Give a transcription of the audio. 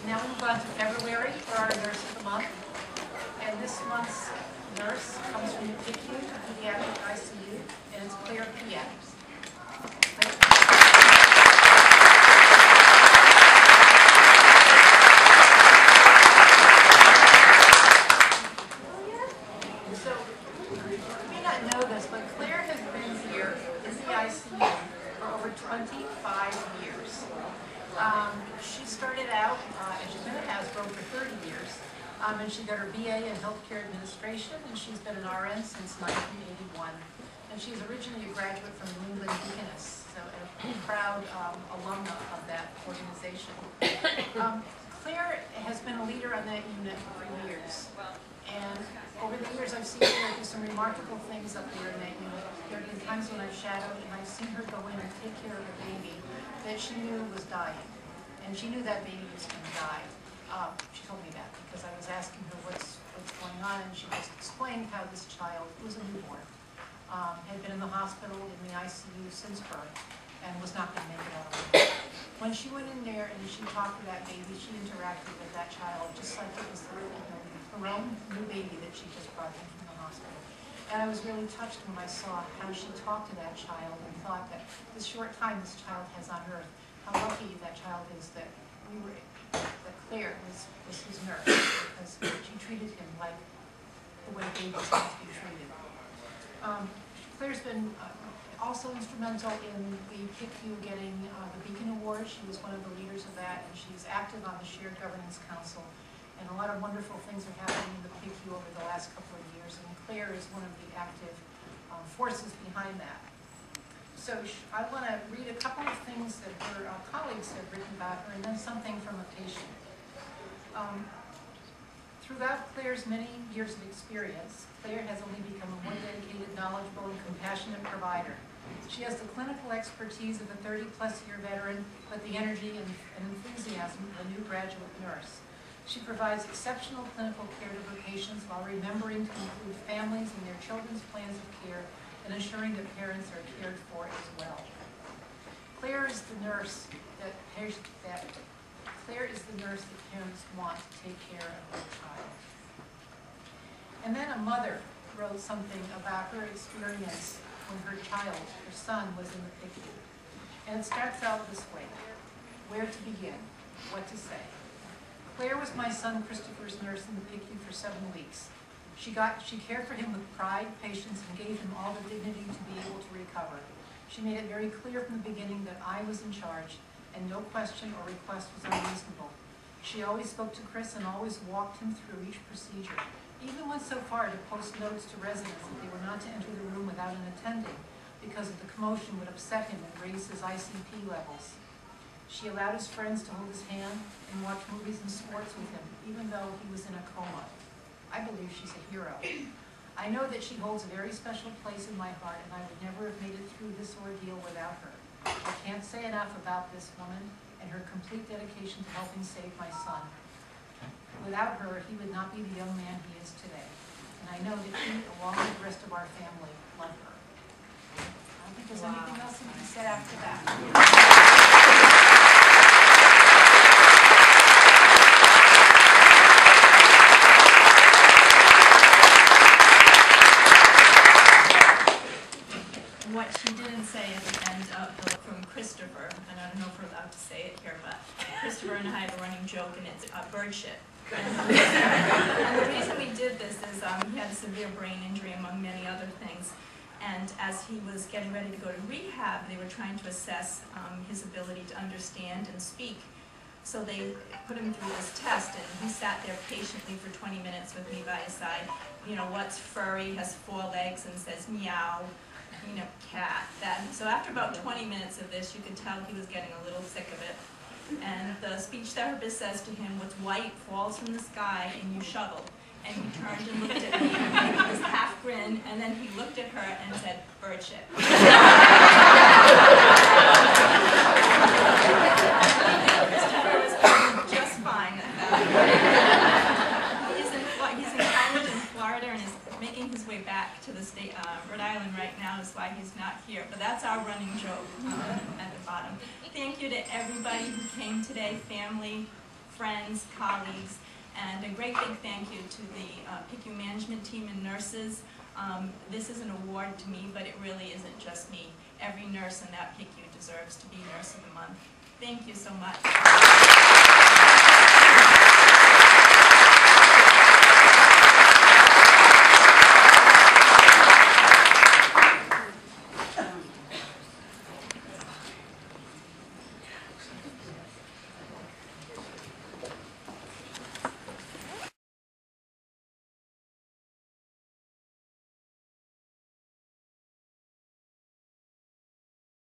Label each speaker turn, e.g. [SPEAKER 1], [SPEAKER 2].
[SPEAKER 1] Now we move on to February for our Nurse of the Month. And this month's nurse comes from the PICU, Pediatric ICU, and it's Claire Piette. So, you may not know this, but Claire has been here in the ICU for over 25 years. She started out, and she's been at Hasbro for 30 years, and she got her BA in Healthcare Administration, and she's been an RN since 1981. And she's originally a graduate from New England Deaconess, so a proud alumna of that organization. Claire has been a leader on that unit for years, and over the years I've seen her do some remarkable things up there in that unit. There have been times when I've shadowed and I've seen her go in and take care of a baby that she knew was dying. And she knew that baby was going to die. She told me that because I was asking her what's going on, and she just explained how this child, who was a newborn, had been in the hospital in the ICU since birth and was not going to make it out alive. When she went in there and she talked to that baby, she interacted with that child just like it was her own new baby that she just brought in from the hospital. And I was really touched when I saw how she talked to that child and thought that this short time this child has on earth, how lucky that child is that that Claire was his nurse, because she treated him like the way babies have to be treated. Claire's been also instrumental in the PICU getting the Beacon Award. She was one of the leaders of that, and she's active on the Shared Governance Council. And a lot of wonderful things are happening in the PICU over the last couple of years, and Claire is one of the active forces behind that. So I want to read a couple of things that her colleagues have written about her, and then something from a patient. Throughout Claire's many years of experience, Claire has only become a more dedicated, knowledgeable, and compassionate provider. She has the clinical expertise of a 30-plus-year veteran, but the energy and enthusiasm of a new graduate nurse. She provides exceptional clinical care to her patients while remembering to include families in their children's plans of care and ensuring that parents are cared for as well. Claire is the nurse that parents want to take care of their child. And then a mother wrote something about her experience when her son, was in the PICU. And it starts out this way: where to begin, what to say. Claire was my son Christopher's nurse in the PICU for 7 weeks. She cared for him with pride, patience, and gave him all the dignity to be able to recover. She made it very clear from the beginning that I was in charge, and no question or request was unreasonable. She always spoke to Chris and always walked him through each procedure, even went so far to post notes to residents that they were not to enter the room without an attending, because of the commotion would upset him and raise his ICP levels. She allowed his friends to hold his hand and watch movies and sports with him, even though he was in a coma. I believe she's a hero. I know that she holds a very special place in my heart, and I would never have made it through this ordeal without her. I can't say enough about this woman and her complete dedication to helping save my son. Without her, he would not be the young man he is today. And I know that he, along with the rest of our family, love her. I don't think there's anything else that can be said after that.
[SPEAKER 2] What she didn't say at the end of the from Christopher, and I don't know if we're allowed to say it here, but Christopher and I have a running joke, and it's bird shit. And the reason we did this is he had a severe brain injury, among many other things. And as he was getting ready to go to rehab, they were trying to assess his ability to understand and speak. So they put him through this test, and he sat there patiently for 20 minutes with me by his side. You know, what's furry, has 4 legs, and says meow. You know, cat, that. So after about 20 minutes of this, you could tell he was getting a little sick of it. And the speech therapist says to him, what's white falls from the sky and you shovel. And he turned and looked at me with this half grin, and then he looked at her and said, bird shit. Christopher was just fine at that. He's in college in Florida and is making his way back to the state, Rhode Island right now, is why he's not here. But that's our running joke at the bottom. Thank you to everybody who came today, family, friends, colleagues, and a great big thank you to the PICU management team and nurses. This is an award to me, but it really isn't just me. Every nurse in that PICU deserves to be Nurse of the Month. Thank you so much.